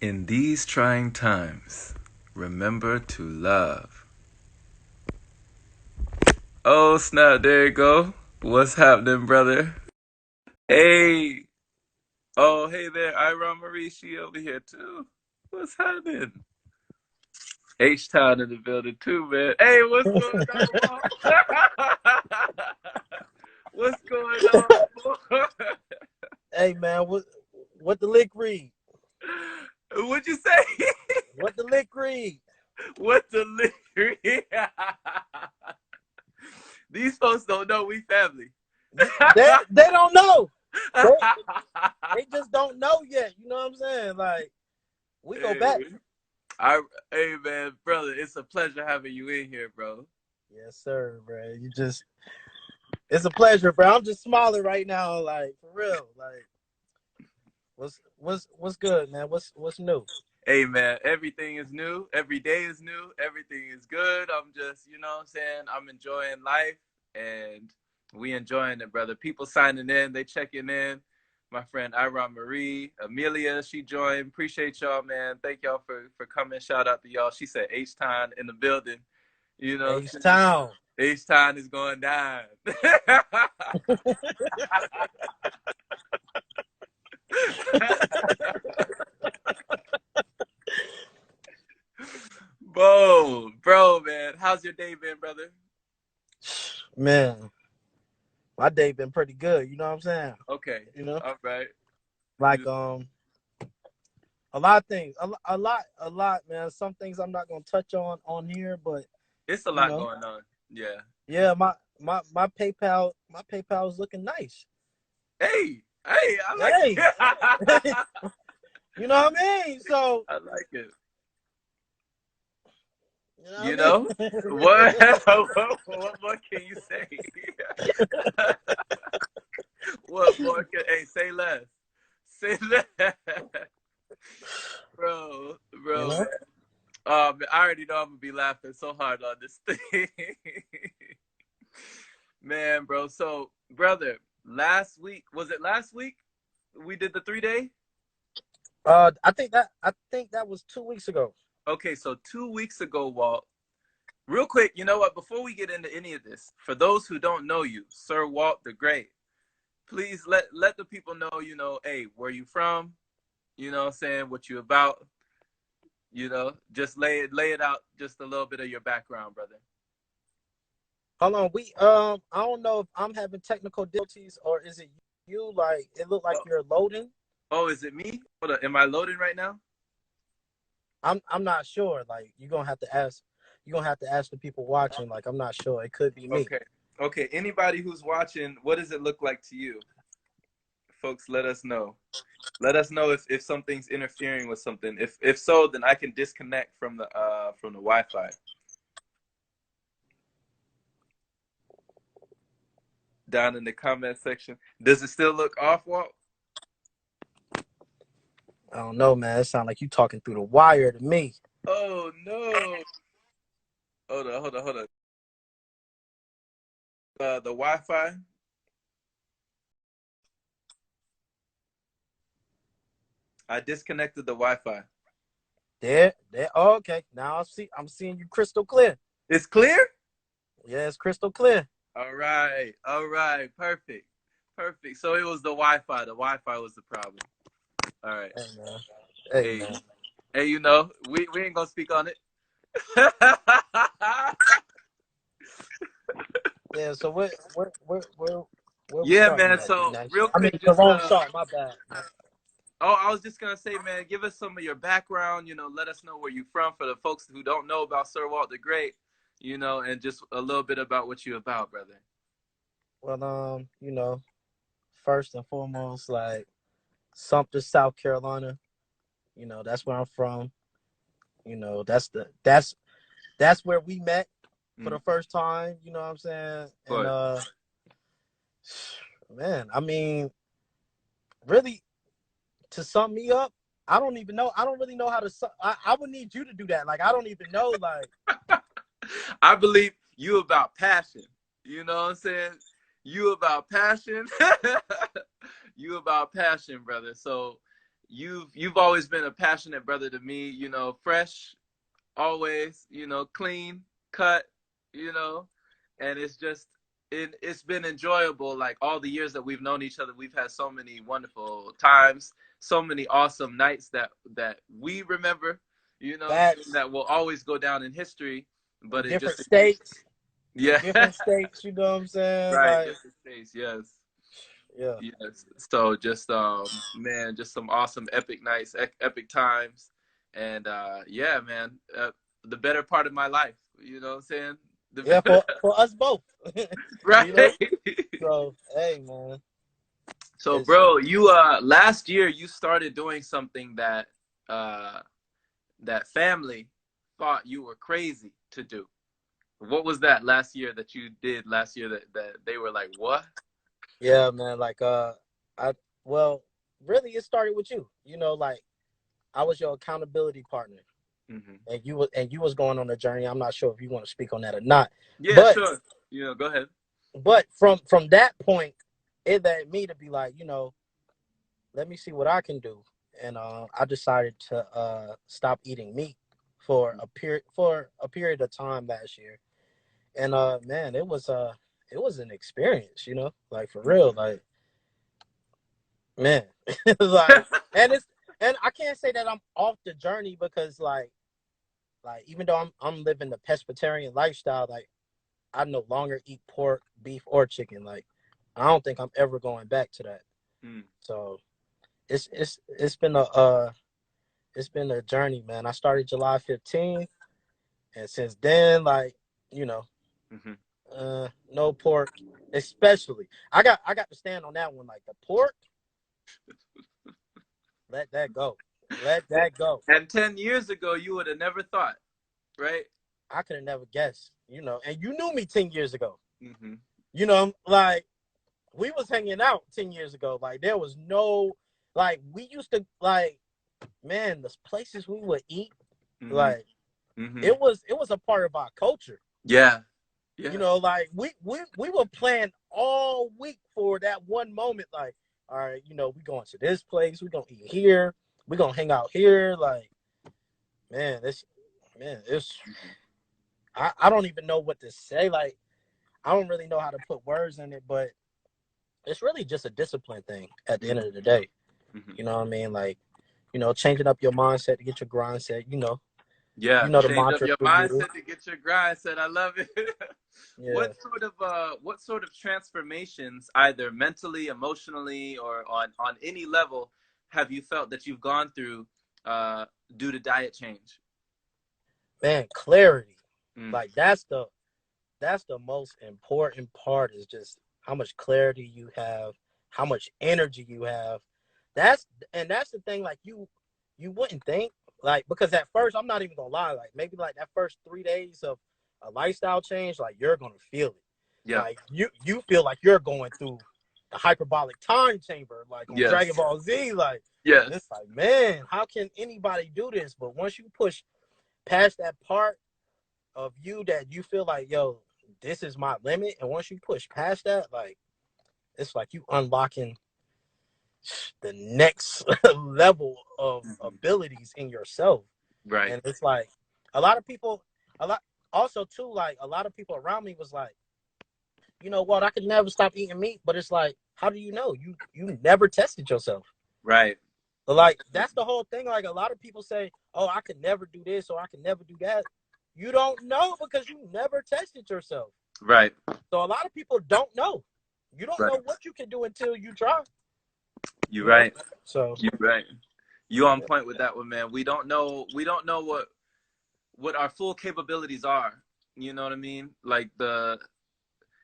In these trying times, remember to love. Oh, snap, there you go. What's happening, brother? Hey. Oh, hey there, Iron Marie, she over here too. What's happening? H-Town in the building too, man. Hey, what's going on, Walt? What's going on, boy? Hey man, what the lick read? What'd you say? What the lick read? What the lyric? These folks don't know we family. They don't know. They, they just don't know yet. You know what I'm saying? Like we go back. Hey, hey man, brother, it's a pleasure having you in here, bro. Yes, sir, bro. It's a pleasure, bro. I'm just smiling right now, like for real. Like what's good, man? What's new? Hey man, everything is new. Every day is new. Everything is good. I'm just, you know what I'm saying? I'm enjoying life and we enjoying it, brother. People signing in, they checking in. My friend Ira Marie, Amelia, she joined. Appreciate y'all, man. Thank y'all for coming. Shout out to y'all. She said H-Town in the building. You know what H I'm saying? Town. H-Town is going down. bro, man. How's your day been, brother? Man, my day been pretty good. You know what I'm saying? Okay. You know, All right. like a lot of things, a lot, man. Some things I'm not gonna touch on here, but It's a you lot know, going on. Yeah. yeah, my PayPal is looking nice. Hey, I like Hey, it. you know what I mean? So, I like it. you know You what know? I What mean? what more can you say? What more can hey say less. Say less. Bro, You bro, know? man. I already know I'm gonna be laughing so hard on this thing. Man, bro. So, brother, last week, was it last week? We did the 3 day? I think that was 2 weeks ago. Okay, so 2 weeks ago, Walt. Real quick, you know what? Before we get into any of this, for those who don't know you, Sir Walt the Great, please let the people know, hey, where you from, you know what I'm saying, what you about, just lay it out just a little bit of your background, brother. Hold on, I don't know if I'm having technical difficulties or is it you? Like it looked like Oh, you're loading. oh, is it me? Hold on, am I loading right now? I'm not sure. Like you're gonna have to ask the people watching. Like I'm not sure. It could be me. Okay. Okay, anybody who's watching, what does it look like to you? Folks, let us know. Let us know if something's interfering with something. If so, then I can disconnect from the Wi-Fi. Down in the comment section. Does it still look off, Walt? I don't know, man. It sounds like you talking through the wire to me. Oh no. Hold on. The Wi-Fi. I disconnected the Wi-Fi. There. Oh, okay. Now I'm seeing you crystal clear. It's clear? Yeah, it's crystal clear. All right. Perfect. Perfect. So it was the Wi-Fi. The Wi-Fi was the problem. All right. Hey man. Hey Hey, man. hey, we ain't gonna speak on it. Yeah. So where we Yeah, starting man. at, D So Nice? real I mean quick, the just wrong start. My bad. oh, I was just gonna say, man, give us some of your background. Let us know where you're from for the folks who don't know about Sir Walt the Great. And just a little bit about what you're about, brother. Well, first and foremost, like Sumter, South Carolina. That's where I'm from. That's where we met for Mm, the first time. You know what I'm saying? And but man, I mean, really, to sum me up, I don't even know. I don't really know how to. I would need you to do that. Like, I don't even know. Like, I believe you about passion. You know what I'm saying? You about passion. You about passion, brother. So, you've always been a passionate brother to me, fresh always, clean cut, you know, and it's been enjoyable. Like all the years that we've known each other, we've had so many wonderful times, so many awesome nights that we remember, Facts. that will always go down in history. In But it different just it keeps, states. In yeah, different states, you know what I'm saying? right, Like, different states, yes. yeah. Yes. So just man, just some awesome epic nights, epic times. And yeah, man, the better part of my life, you know what I'm saying? Yeah, for us both. Right. You know? So hey man. So It's bro, you last year you started doing something that uh that family thought you were crazy to do. What was that last year that you did last year that they were like, "What?" yeah, man, like I well, really it started with you. You know, like I was your accountability partner. Hmm. And you was going on a journey. I'm not sure if you want to speak on that or not. Yeah, But sure. Go ahead. from that point, it led me to be like, let me see what I can do. And I decided to stop eating meat for a period of time last year. And man, it was an experience, like for real, Hmm. like man, like and it's and I can't say that I'm off the journey because like even though I'm living the pescatarian lifestyle, like I no longer eat pork, beef, or chicken. Like I don't think I'm ever going back to that. Mm. So it's been a journey, man. I started July 15th, and since then, like you know, Hmm. no pork, especially. I got to stand on that one. Like the pork, let that go, let that go. And 10 years ago, you would have never thought, right? I could have never guessed, and you knew me 10 years ago. Hmm. Like we was hanging out 10 years ago. Like there was no, like we used to like, man, the places we would eat, Hmm. like Hmm. it was a part of our culture. Yeah. Yeah. Like we were planning all week for that one moment. Like, all right, we going to this place, we gonna eat here, we gonna hang out here. Like, man, it's Hmm. I don't even know what to say. Like, I don't really know how to put words in it, but it's really just a discipline thing at the end Hmm. of the day. Hmm. You know what I mean? Like, changing up your mindset to get your grind set. Yeah. The Change up mantra your we use. mindset to get your grind set. I love it. Yeah, What sort of transformations, either mentally, emotionally, or on any level, have you felt that you've gone through uh, due to diet change? man, clarity. Mm. Like that's the most important part is just how much clarity you have, how much energy you have. That's the thing. Like you wouldn't think like because at first I'm not even gonna lie. Like maybe like that first 3 days of a lifestyle change, like you're gonna feel it. Yeah. Like you feel like you're going through the hyperbolic time chamber, like on Yes. Dragon Ball Z. Like, and Yes. it's like, man, how can anybody do this? But once you push past that part of you that you feel like, yo, this is my limit, and once you push past that, like it's like you unlocking the next level of Hmm. abilities in yourself. Right. And it's like a lot of people, a lot also too, like a lot of people around me was like, what, I could never stop eating meat, but it's like, how do you know? You never tested yourself. Right. Like that's the whole thing. Like a lot of people say, "Oh, I could never do this or I could never do that." You don't know because you never tested yourself. Right. So a lot of people don't know. You don't Right. know what you can do until you try. You're You know. right. So You're right. You on point with that one, man. We don't know. We don't know what our full capabilities are. You know what I mean? Like the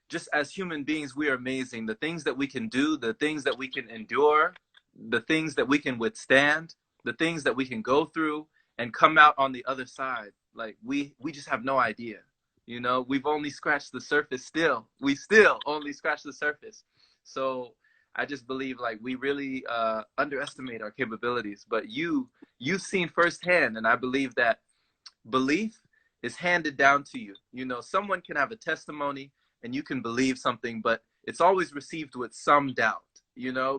just as human beings, we are amazing. The things that we can do, the things that we can endure, the things that we can withstand, the things that we can go through and come out on the other side. Like we just have no idea. We've only scratched the surface still. We still only scratch the surface. So I just believe like we really underestimate our capabilities. But you've seen firsthand, and I believe that belief is handed down to you. Someone can have a testimony and you can believe something, but it's always received with some doubt,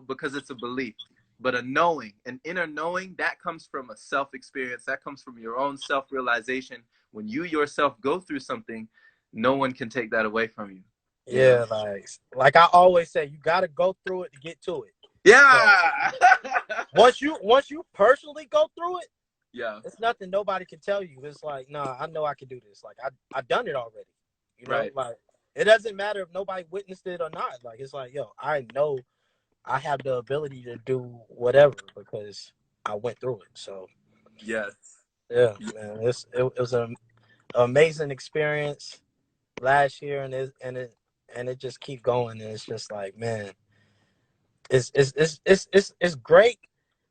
because it's a belief. but a knowing, an inner knowing that comes from a self experience, that comes from your own self realization. When you yourself go through something, no one can take that away from you. You know? Yeah, like I always say, you got to go through it to get to it. So Yeah. once you personally go through it, Yeah. it's nothing nobody can tell you. It's like, nah, I know I can do this. Like I done it already. You know, Right. like it doesn't matter if nobody witnessed it or not. Like it's like, yo, I know I have the ability to do whatever because I went through it. So Yes. yeah, man, it was an amazing experience last year, and it just keep going, and it's just like, man, it's great,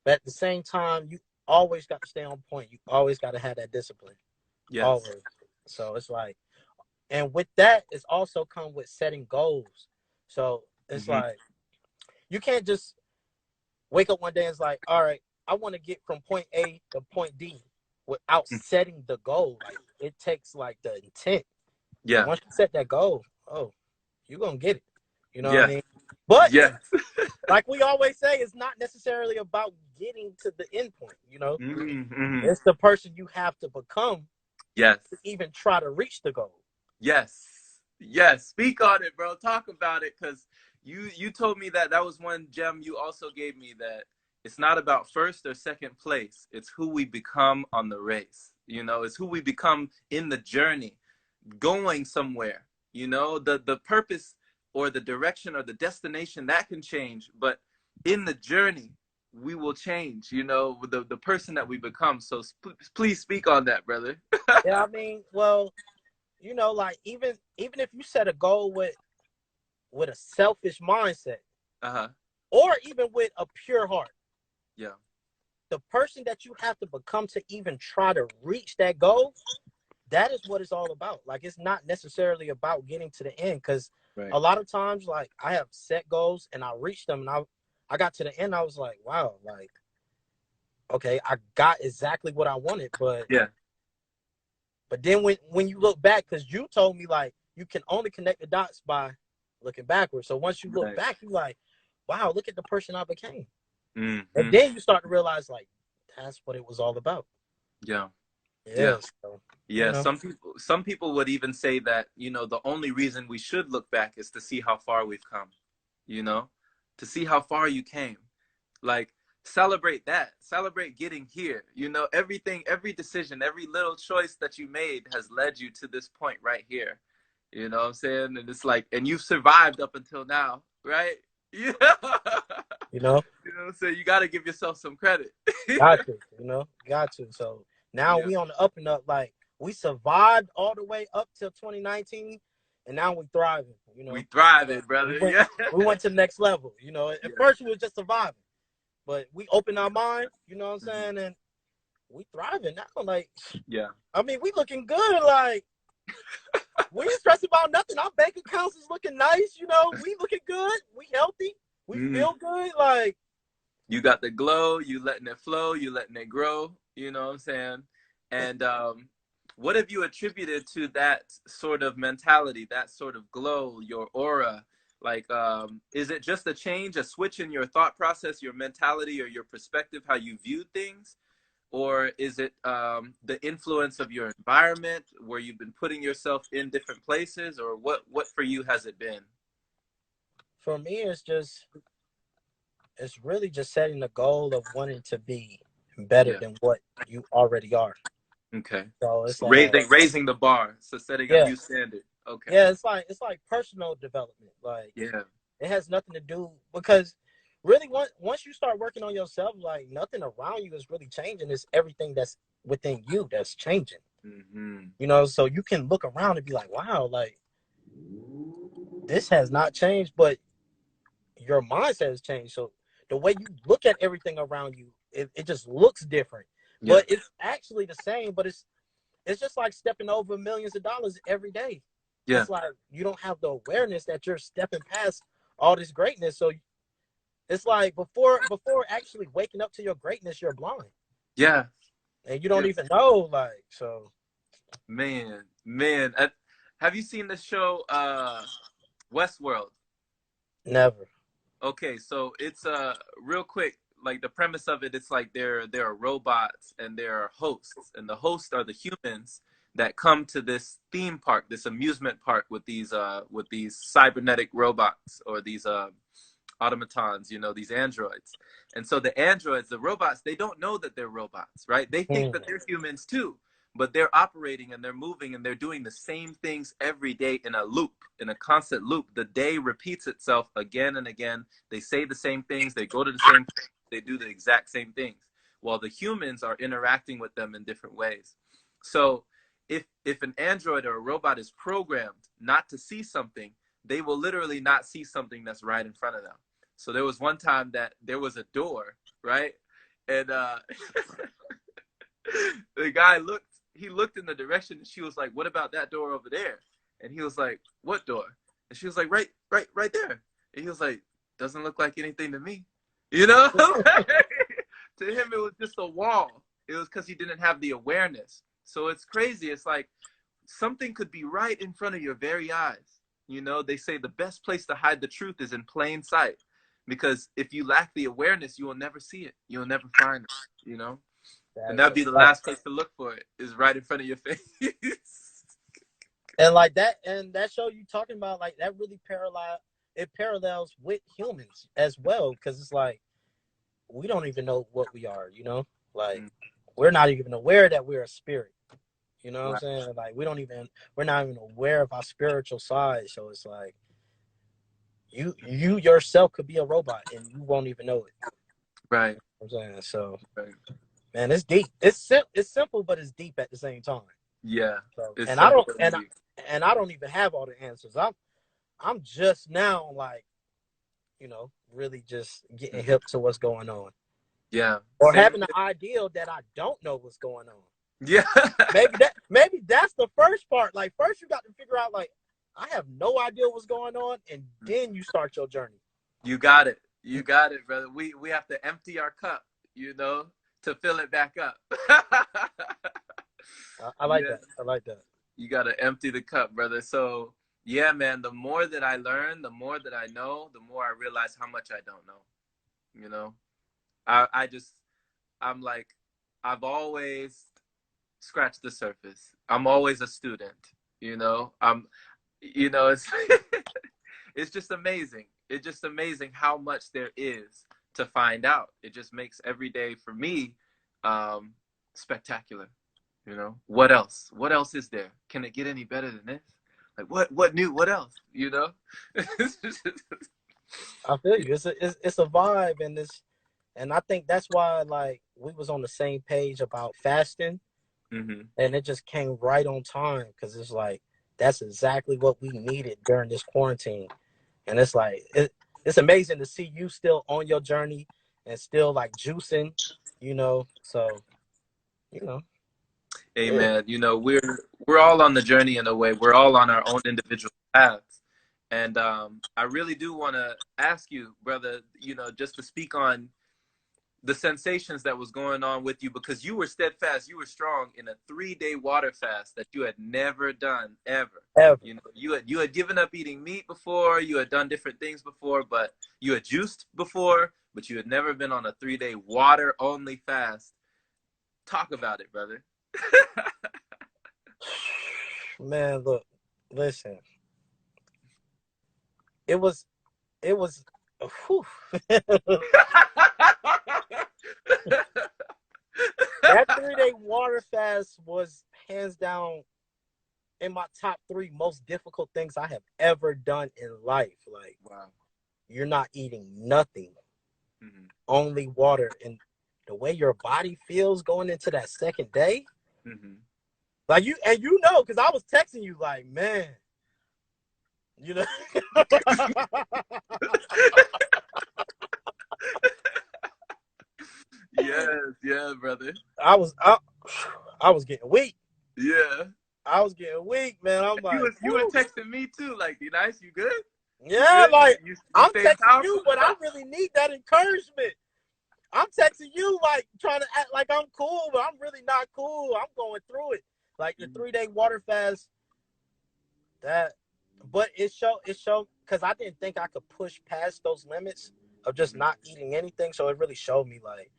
but at the same time, you always got to stay on point. You always got to have that discipline, Yes. always. So it's like, and with that, it's also come with setting goals. So it's Hmm. like you can't just wake up one day and it's like, all right, I want to get from point A to point D without setting the goal. Like it takes like the intent. And Yeah. once you set that goal, oh, you're gonna get it. You know what I Yeah. mean? But Yes. like we always say, it's not necessarily about getting to the end point, you know. Mm-hmm. It's the person you have to become Yes. to even try to reach the goal. Yes. Yes. Speak on it, bro. Talk about it, because you told me that that was one gem you also gave me, that it's not about first or second place. It's who we become on the race. You know, it's who we become in the journey, going somewhere. You know, the purpose or the direction or the destination that can change, but in the journey we will change. You know, the person that we become. So please speak on that, brother. Yeah, I mean, well, you know, like even if you set a goal with a selfish mindset, Uh huh. or even with a pure heart, Yeah. the person that you have to become to even try to reach that goal, that is what it's all about. Like it's not necessarily about getting to the end, because Right. a lot of times, like I have set goals and I reached them, and I got to the end, I was like, wow, like okay, I got exactly what I wanted, Yeah. but then when you look back, because you told me like you can only connect the dots by looking backwards. So once you look Right. back, you like, wow, look at the person I became, and Mm-hmm. then you start to realize like that's what it was all about. Yeah. Yeah. Yeah, so you Yeah. know, Some people would even say that, the only reason we should look back is to see how far we've come, you know, to see how far you came. Like, celebrate that. Celebrate getting here. Everything, every decision, every little choice that you made has led you to this point right here. You know what I'm saying? And it's like, and you've survived up until now, right? Yeah. you know. You know what I'm saying? You got to give yourself some credit. Got to, got to. So now Yeah. we on the up and up. Like we survived all the way up till 2019, and now we thriving. We thriving, We brother. went Yeah. we went to the next level. At Yeah. first we was just surviving, but we opened our mind. You know what I'm Mhm. saying? And we thriving now. Like Yeah. I mean, we looking good. Like we ain't stressing about nothing. Our bank accounts is looking nice. We looking good. We healthy. We Mm. feel good. Like You got the glow, you letting it flow, you letting it grow, you know what I'm saying? And what have you attributed to that sort of mentality, that sort of glow, your aura? Like, is it just a change, a switch in your thought process, your mentality, or your perspective, how you view things? Or is it the influence of your environment, where you've been putting yourself in different places? Or what for you has it been? for me, it's really just setting the goal of wanting to be better Yeah. than what you already are. Okay. So it's So like, raising the bar, so setting a yeah, new standard. Okay. yeah, it's like personal development. Like Yeah. it has nothing to do because really once you start working on yourself, like nothing around you is really changing. It's everything that's within you that's changing. Hmm. So you can look around and be like, wow, like this has not changed, but your mindset has changed. So the way you look at everything around you, it just looks different. Yeah. But it's actually the same, but it's just like stepping over millions of dollars every day. Yeah. It's like you don't have the awareness that you're stepping past all this greatness. So it's like before actually waking up to your greatness, you're blind. Yeah. And you don't Yeah. even know, like, so Man. Have you seen the show Westworld? never. Okay, so it's real quick. like the premise of it, it's like there are robots and there are hosts, and the hosts are the humans that come to this theme park, this amusement park with these cybernetic robots, or these automatons, you know, these androids. And so the androids, the robots, they don't know that they're robots, right? They think that they're humans too, but they're operating and they're moving and they're doing the same things every day in a loop, in a constant loop. The day repeats itself again and again. They say the same things, they go to the same, they do the exact same things, while the humans are interacting with them in different ways. So if an android or a robot is programmed not to see something, they will literally not see something that's right in front of them. So there was one time that there was a door, right? And the guy looked, he looked in the direction, and she was like, "What about that door over there?" And he was like, "What door?" And she was like, right there." And he was like, "Doesn't look like anything to me." You know? To him, it was just a wall. It was because he didn't have the awareness. So it's crazy. It's like something could be right in front of your very eyes. You know, they say the best place to hide the truth is in plain sight. Because if you lack the awareness, you will never see it. You'll never find it, you know? And That is that'd a be the fact. last place to look for it, is right in front of your face. And like that, and that show you talking about, like that really parallels with humans as well, because it's like we don't even know what we are, you know, like we're not even aware that we're a spirit. You know what I'm Right. saying? Like we're not even aware of our spiritual side. So it's like you yourself could be a robot and you won't even know it. Right. You know what I'm saying? So Right. man, it's deep. It's simple, but it's deep at the same time. Yeah. So It's and I simple don't and deep. and I don't even have all the answers. I'm just now like, really just getting Mhm. hip to what's going on. Yeah. Or Same. having the idea that I don't know what's going on. Yeah. Maybe that's the first part. Like first you got to figure out like I have no idea what's going on, and then you start your journey. You got it. You got it, brother. We have to empty our cup, you know, to fill it back up. I like Yeah. that. I like that. You got to empty the cup, brother. So, yeah, man, the more that I learn, the more that I know, the more I realize how much I don't know. You know, I just, I'm like, I've always scratched the surface. I'm always a student, you know, it's, it's just amazing. It's just amazing how much there is to find out. It just makes every day for me, um, spectacular. You know, what else? What else is there? Can it get any better than this? Like what new? What else? You know? I feel you. It's a vibe, and I think that's why like we was on the same page about fasting, Mm-hmm. and it just came right on time because it's like that's exactly what we needed during this quarantine. And it's like it's amazing to see you still on your journey and still like juicing, So, you know, yeah. Amen. You know, we're all on the journey in a way. We're all on our own individual paths. And I really do want to ask you, brother, you know, just to speak on the sensations that was going on with you, because you were steadfast, you were strong in a 3-day water fast that you had never done ever. Ever. You know, you had given up eating meat before, you had done different things before, but you had juiced before, but you had never been on a 3-day water only fast. Talk about it, brother. Man, look, listen. It was it was whew. That 3-day water fast was hands down in my top 3 most difficult things I have ever done in life. Like Wow. you're not eating nothing, Mm-hmm. only water, and the way your body feels going into that second day, Mm-hmm. like because I was texting you like, man, you know, Yes, yeah, brother. I was I, I was getting weak. Yeah. I was getting weak, man. I'm You like, was you were woo. texting me too, like, "You nice, you good? You Yeah, good? like You I'm staying texting powerful?" you, but I really need that encouragement. I'm texting you like trying to act like I'm cool, but I'm really not cool. I'm going through it. Like the 3-day water fast, that but it showed because I didn't think I could push past those limits of just not eating anything. So it really showed me like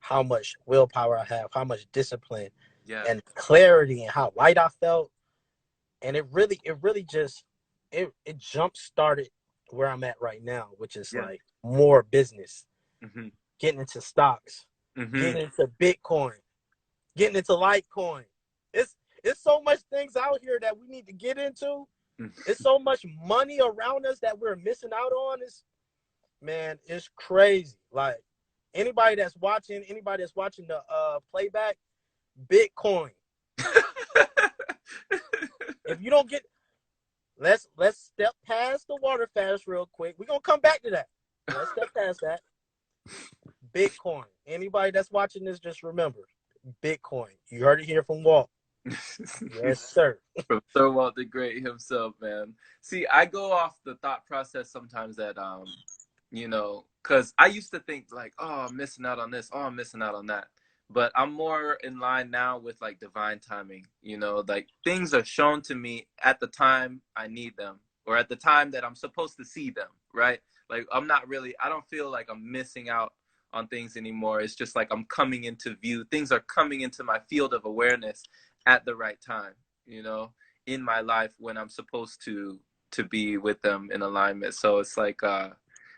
how much willpower I have, how much discipline Yeah. and clarity, and how light I felt. And it really just it jump started where I'm at right now, which is Yeah. like more business, Hmm. getting into stocks, Hmm. getting into Bitcoin, getting into Litecoin. It's it's so much things out here that we need to get into. It's so much money around us that we're missing out on. It's man, it's crazy. Like anybody that's watching the playback, Bitcoin. If you don't get let's step past the water fast real quick. We're gonna come back to that. Let's step past that. Bitcoin. Anybody that's watching this, just remember, Bitcoin. You heard it here from Walt. Yes, sir. From Sir Walt the Great himself, man. See, I go off the thought process sometimes that because I used to think like, oh, I'm missing out on this, oh, I'm missing out on that. But I'm more in line now with like divine timing, like things are shown to me at the time I need them or at the time that I'm supposed to see them, right? Like I don't feel like I'm missing out on things anymore. It's just like I'm coming into view. Things are coming into my field of awareness at the right time, in my life when I'm supposed to be with them in alignment. So it's like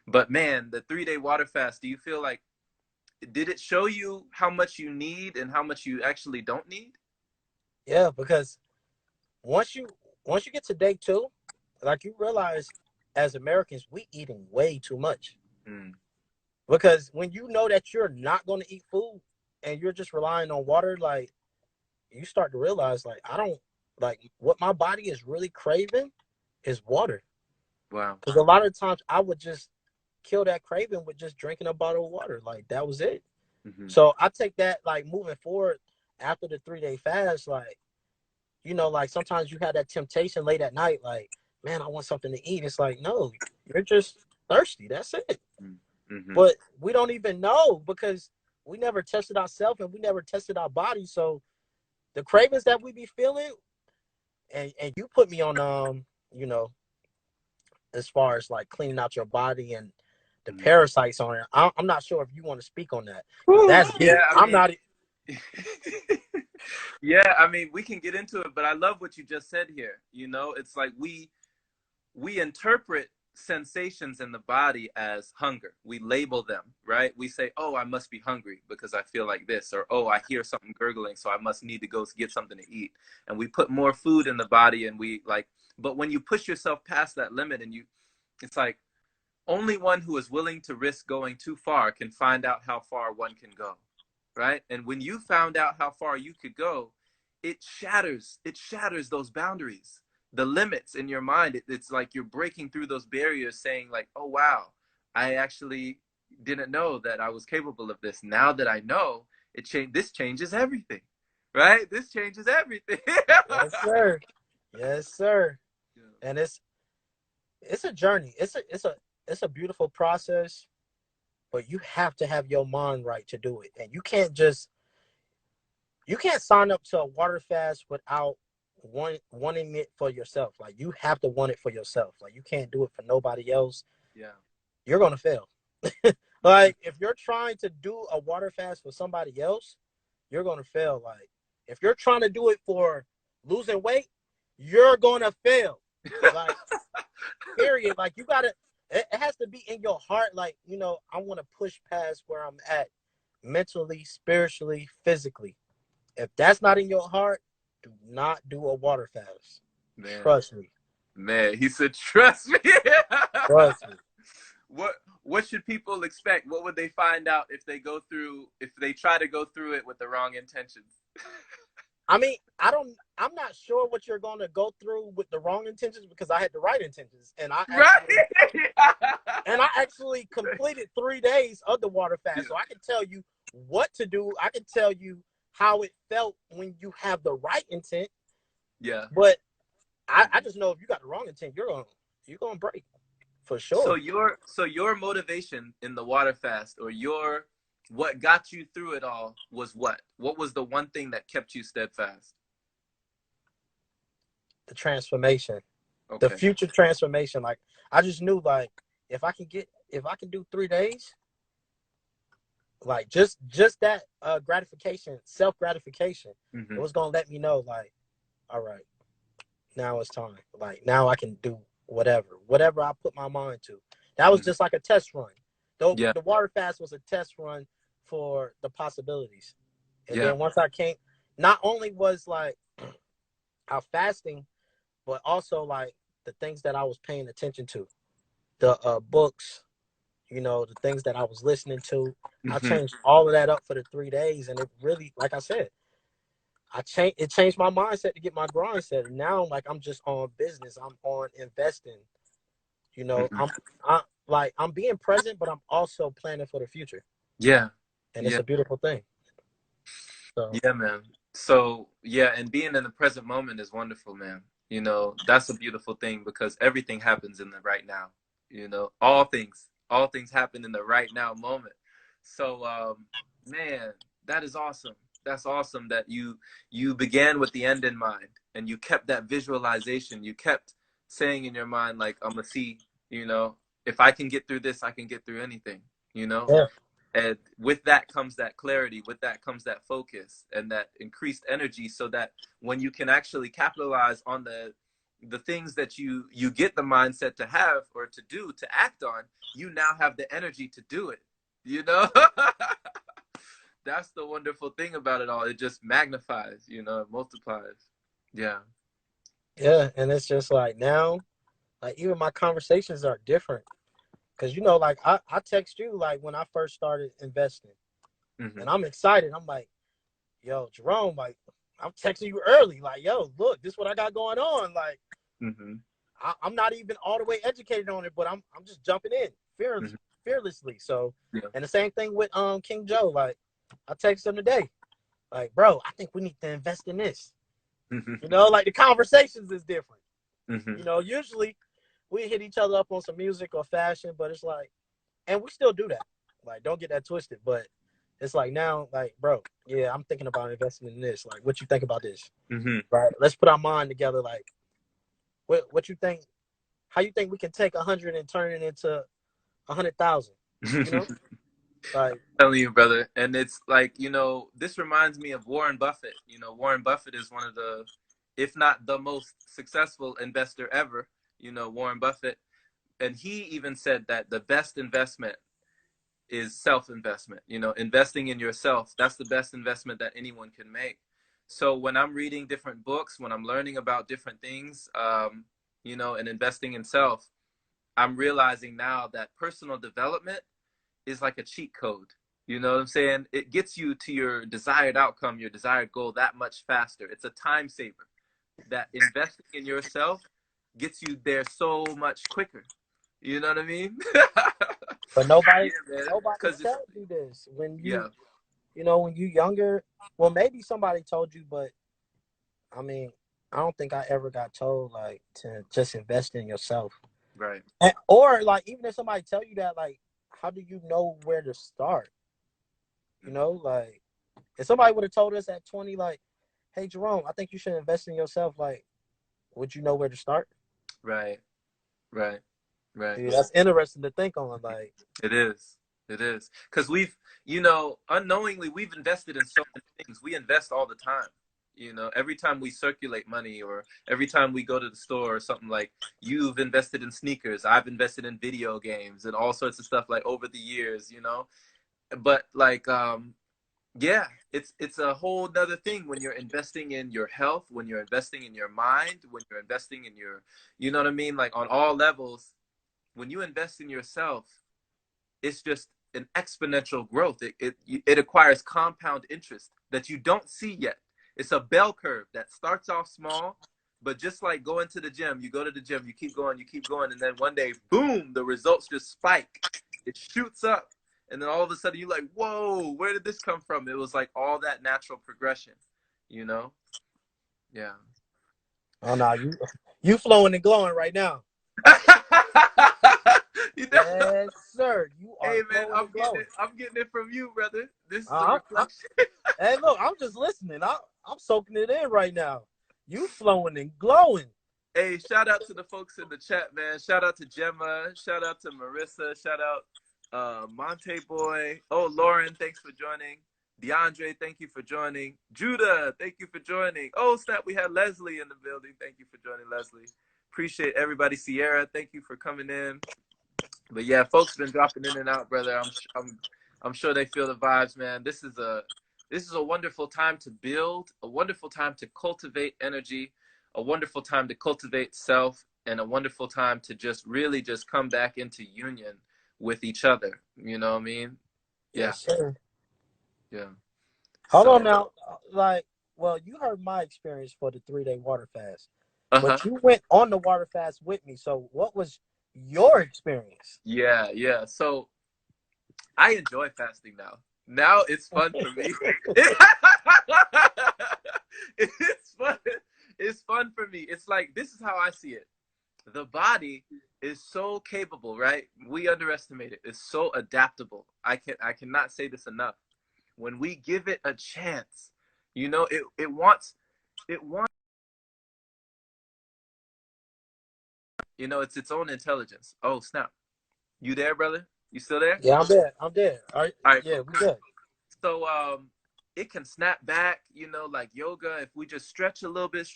but man, the 3-day water fast, do you feel like did it show you how much you need and how much you actually don't need? Yeah, because once you once you get to day two, like you realize as Americans, we eating way too much. Mm, Because when you know that you're not going to eat food and you're just relying on water, like you start to realize, like, I don't like what my body is really craving is water. wow. Because a lot of times I would just kill that craving with just drinking a bottle of water. Like, that was it. Hmm. So I take that, like, moving forward after the 3-day fast, like, like sometimes you have that temptation late at night, like, man, I want something to eat. It's like, no, you're just thirsty. That's it. Hmm. But we don't even know because we never tested ourselves and we never tested our body. So the cravings that we be feeling, and you put me on you know, as far as like cleaning out your body and the Hmm. parasites on it. I'm not sure if you want to speak on that because Whew. that's Yeah, big. I I'm mean, not. yeah, I mean, we can get into it, but I love what you just said here. It's like we interpret sensations in the body as hunger. We label them, right? We say, oh, I must be hungry because I feel like this, or oh, I hear something gurgling, so I must need to go get something to eat. And we put more food in the body and we like, but when you push yourself past that limit and it's like only one who is willing to risk going too far can find out how far one can go, right? And when you found out how far you could go, it shatters those boundaries, the limits in your mind. It's like you're breaking through those barriers, saying like, oh wow, I actually didn't know that I was capable of this. Now that I know, this changes everything, right? This changes everything. Yes, sir. Yes, sir. Yeah. And it's a journey. It's a beautiful process, but you have to have your mind right to do it, and you can't sign up to a water fast without wanting it for yourself. Like you have to want it for yourself. Like you can't do it for nobody else. Yeah. You're gonna fail. Like if you're trying to do a water fast for somebody else, you're gonna fail. Like if you're trying to do it for losing weight, you're gonna fail. Like period. Like you gotta. It has to be in your heart. Like I want to push past where I'm at, mentally, spiritually, physically. If that's not in your heart, do not do a water fast. Man, Trust me. man, he said, trust me. Trust me. What should people expect? What would they find out if they try to go through it with the wrong intentions? I mean, I'm not sure what you're going to go through with the wrong intentions because I had the right intentions, and Right. I actually completed 3 days of the water Yeah. fast, so I can tell you what to do. I can tell you how it felt when you have the right intent, Yeah. but I just know if you got the wrong intent, you're gonna break for So sure. your motivation in the water fast or your what got you through it all was what? What was the one thing that kept you steadfast? The transformation, the Okay. future transformation. Like I just knew, like if I can get if I can do 3 days, like just that gratification, self gratification, it Hmm. was gonna let me know like, all right, now it's time. Like now I can do whatever I put my mind to. That was Hmm. just like a test run. Though Yeah. the water fast was a test run for the possibilities. And Yeah. then once I came, not only was like our fasting, but also like the things that I was paying attention to, the books, the things that I was listening to. I Hmm. changed all of that up for the 3 days, and it really, like I said, it changed my mindset to get my grind set. And now, like I'm just on business. I'm on investing. You know, Hmm. I'm being present, but I'm also planning for the future, Yeah. and it's Yeah. a beautiful thing. So Yeah, man. So, yeah, and being in the present moment is wonderful, man. That's a beautiful thing because everything happens in the right now. All things happen in the right now moment. So, man, that is awesome. That's awesome that you began with the end in mind and you kept that visualization. You kept saying in your mind like, I'm gonna see, you know, if I can get through this, I can get through anything, you know? yeah, And with that comes that clarity, with that comes that focus and that increased energy so that when you can actually capitalize on the things that you get the mindset to have or to do to act on, you now have the energy to do it, you know. That's the wonderful thing about it all. It just magnifies, it multiplies. Yeah. yeah, and it's just like now, like even my conversations are different because like I text you like when I first started investing, Hmm. and I'm excited. I'm like, yo, Jerome, like I'm texting you early, like, yo, look, this is what I got going on. Like Hmm. I'm not even all the way educated on it, but I'm just jumping in Hmm. fearlessly. So, Yeah. and the same thing with King Joe. Like I texted him today, like, bro, I think we need to invest in this. Hmm. Like the conversations is different. Hmm. Usually we hit each other up on some music or fashion, but it's like, and we still do that. Like, don't get that twisted, but it's like now, like, bro, yeah, I'm thinking about investing in this. Like, what you think about this? Hmm. Right? Let's put our mind together. Like, what you think? How you think we can take 100 and turn it into 100,000? You know, like, Telling you, brother. And it's like, this reminds me of Warren Buffett. Warren Buffett is one of the, if not the most successful investor ever, Warren Buffett. And he even said that the best investment is self investment, investing in yourself. That's the best investment that anyone can make. So when I'm reading different books, when I'm learning about different things, and investing in self, I'm realizing now that personal development is like a cheat code. You know what I'm saying? It gets you to your desired outcome, your desired goal that much faster. It's a time saver. That investing in yourself gets you there so much quicker. You know what I mean? but nobody, Yeah, man. nobody Because it's tells you this when yeah, when you younger. Well, maybe somebody told you, but I mean, I don't think I ever got told like to just invest in yourself. right. Or like even if somebody tell you that, like, how do you know where to start? Like if somebody would have told us at 20, like, hey Jerome, I think you should invest in yourself, like, would you know where to start? Right. Right. Right. Yeah, that's interesting to think on. Like, It is. It is. Because we've, unknowingly, we've invested in so many things. We invest all the time. Every time we circulate money or every time we go to the store or something, like you've invested in sneakers, I've invested in video games and all sorts of stuff like over the years. But like, yeah, it's a whole nother thing when you're investing in your health, when you're investing in your mind, when you're investing in your, you know what I mean? Like on all levels, when you invest in yourself, it's just an exponential growth. It acquires compound interest that you don't see yet. It's a bell curve that starts off small, but just like going to the gym, you go to the gym, you keep going, and then one day, boom, the results just spike. It shoots up, and then all of a sudden you're like, whoa, where did this come from? It was like all that natural progression, you know? Yeah. oh no, you flowing and glowing right now. you know, Yes, sir. You hey are man, flowing and glowing. I'm getting it from you, brother. This is a Uh, I'm, reflection. hey, look, I'm just listening. I'm soaking it in right now. You flowing and glowing. Hey, shout out to the folks in the chat, man. Shout out to Gemma. Shout out to Marissa. Shout out Monte Boy. Oh, Lauren, thanks for joining. DeAndre, thank you for joining. Judah, thank you for joining. Oh, snap, we had Leslie in the building. Thank you for joining, Leslie. Appreciate everybody. Sierra, thank you for coming in. But yeah, folks been dropping in and out, brother. I'm sure they feel the vibes, man. This is a wonderful time to build, a wonderful time to cultivate energy, a wonderful time to cultivate self, and a wonderful time to just really just come back into union with each other. You know what I mean? Yeah, Yes, sir. yeah. Hold on So, now. Like, well, you heard my experience for the 3-day water fast, uh-huh. but you went on the water fast with me. So, what was your experience? Yeah, yeah. So I enjoy fasting now. Now it's fun for me. It's fun. It's fun for me. It's like this is how I see it. The body is so capable, right? We underestimate it. It's so adaptable. I cannot say this enough. When we give it a chance, it wants it's its own intelligence. Oh snap! You there, brother? You still there? Yeah, I'm dead. I'm dead. All right. All right, Yeah, cool, we cool. good. So it can snap back, like yoga. If we just stretch a little bit,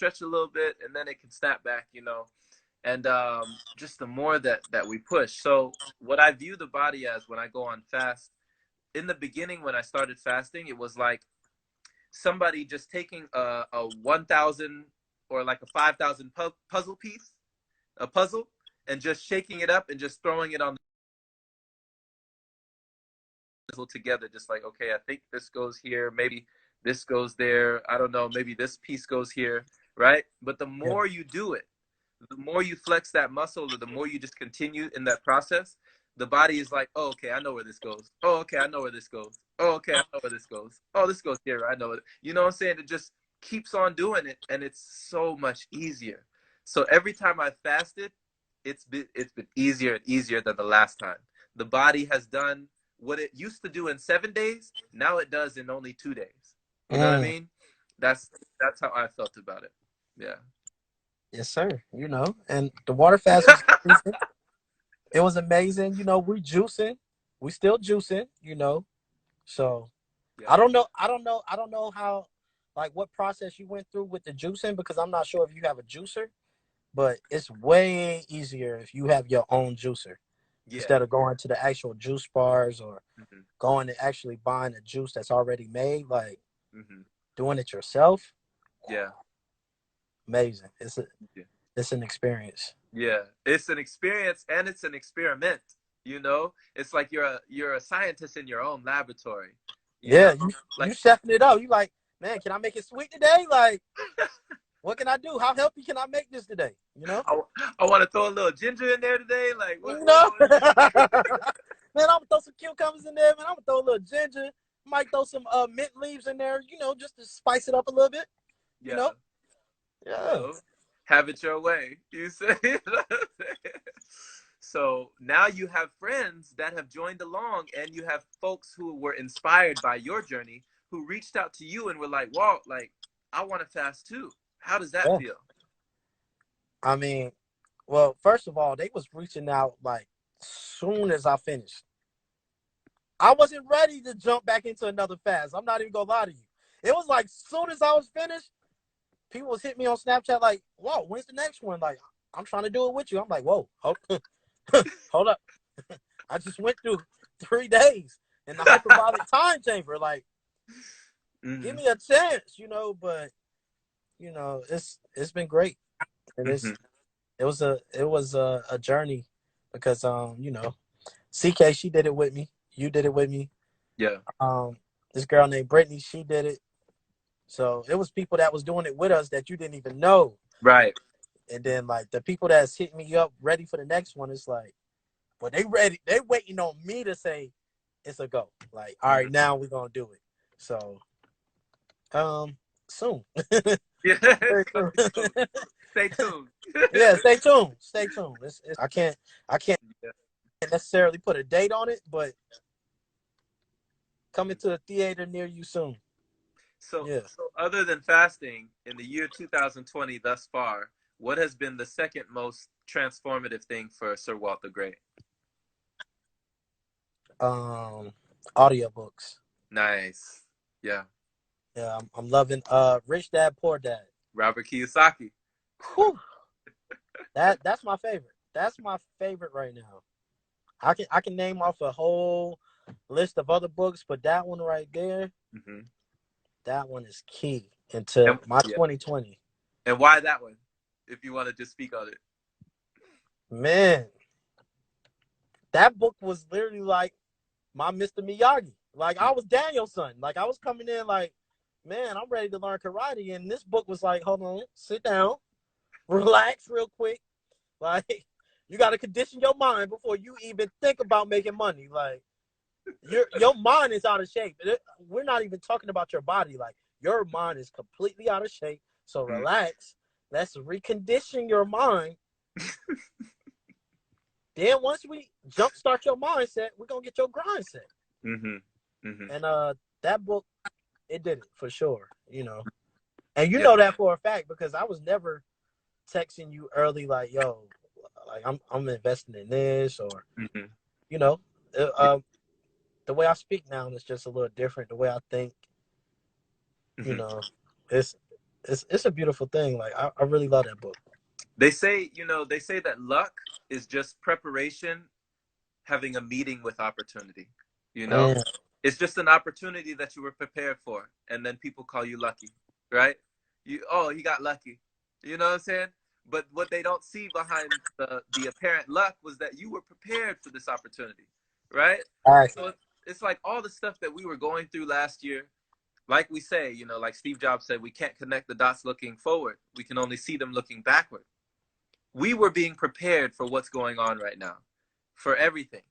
and then it can snap back. And just the more that we push. So what I view the body as when I go on fast, in the beginning when I started fasting, it was like somebody just taking a 1,000 or like a 5,000 puzzle piece, a puzzle, and just shaking it up and just throwing it on the puzzle together, just like, okay, I think this goes here, maybe this goes there, I don't know, maybe this piece goes here, right? But the Yeah. more you do it, the more you flex that muscle, or the more you just continue in that process, the body is like, oh, okay, I know where this goes. Oh, okay, I know where this goes. Oh, okay, I know where this goes. Oh, this goes here. I know it. You know what I'm saying? It just keeps on doing it, and it's so much easier. So every time I fasted, it's been easier and easier than the last time. The body has done what it used to do in 7 days. Now it does in only 2 days. You know what I Mm, mean? That's that's how I felt about it. Yeah. yes, sir. And the water fast was amazing. It was amazing. We juicing. We still juicing. So Yeah. I don't know. I don't know. I don't know how, like, what process you went through with the juicing because I'm not sure if you have a juicer, but it's way easier if you have your own juicer Yeah. instead of going to the actual juice bars or Hmm. going and actually buying a juice that's already made. Like Hmm. doing it yourself, Yeah. amazing. Yeah. It's an experience. Yeah. It's an experience and it's an experiment. It's like you're a scientist in your own laboratory. You know, Yeah, you like chefing it up. You like, man, can I make it sweet today? Like, what can I do? How healthy can I make this today? I, I want to throw a little ginger in there today. Like what? You What do know? you want to do? Man, I'm gonna throw some cucumbers in there, man. I'm gonna throw a little ginger. Might throw some mint leaves in there, just to spice it up a little bit. You know? Yeah. You Yeah. know, have it your way. You say. So now you have friends that have joined along, and you have folks who were inspired by your journey who reached out to you and were like, Walt, like, I want to fast too. How does that Yeah. feel? I mean, well, first of all, they was reaching out like soon as I finished. I wasn't ready to jump back into another fast. I'm not even gonna lie to you. It was like soon as I was finished, people was hitting me on Snapchat like, "Whoa, when's the next one?" Like, I'm trying to do it with you. I'm like, "Whoa, hold up." I just went through 3 days in the hyperbolic time chamber. Like, give Mm-hmm. me a chance. But it's been great, and Mm-hmm. it was a journey because CK, she did it with me. You did it with me. Yeah. Um, this girl named Brittany, she did it. So it was people that was doing it with us that you didn't even know. Right. And then like the people that's hitting me up ready for the next one, it's like, but they ready, they waiting on me to say it's a go. Like, all Mm-hmm. right, now we're gonna do it. So soon. Yeah. Very It's soon. coming soon. Stay tuned. Yeah, stay tuned. Stay tuned. I can't Yeah. necessarily put a date on it, but coming to a theater near you soon. So, Yeah. so other than fasting in the year 2020 thus far, what has been the second most transformative thing for Sir Walt the Great? Um, Audiobooks. Nice. Yeah. Yeah, I'm loving Rich Dad Poor Dad. Robert Kiyosaki. Whew, that's my favorite. That's my favorite right now. I can name off a whole list of other books, but that one right there, Hmm. that one is key into And, my yeah. 2020. And why that one? If you want to just speak on it. Man, that book was literally like my Mr. Miyagi. Like I was Daniel's son. Like I was coming in like, man, I'm ready to learn karate. And this book was like, hold on, sit down, relax real quick. Like you got to condition your mind before you even think about making money. Like your mind is out of shape. We're not even talking about your body. Like your mind is completely out of shape. So Mm-hmm. relax. Let's recondition your mind. Then once we jumpstart your mindset, we're gonna get your grind set. Mm-hmm. Mm-hmm. And that book, it did it for sure. And you Yeah. know that for a fact because I was never texting you early like, yo, like I'm investing in this or Mm-hmm. you know, uh, Yeah. uh, the way I speak now is just a little different. The way I think, you Mm-hmm. know, it's it's a beautiful thing. Like I really love that book. They say that luck is just preparation having a meeting with opportunity. You know, Mm, it's just an opportunity that you were prepared for, and then people call you lucky, right? You got lucky. You know what I'm saying? But what they don't see behind the apparent luck was that you were prepared for this opportunity, right? exactly. So it's like all the stuff that we were going through last year. Like we say, like Steve Jobs said, we can't connect the dots looking forward. We can only see them looking backward. We were being prepared for what's going on right now, for everything.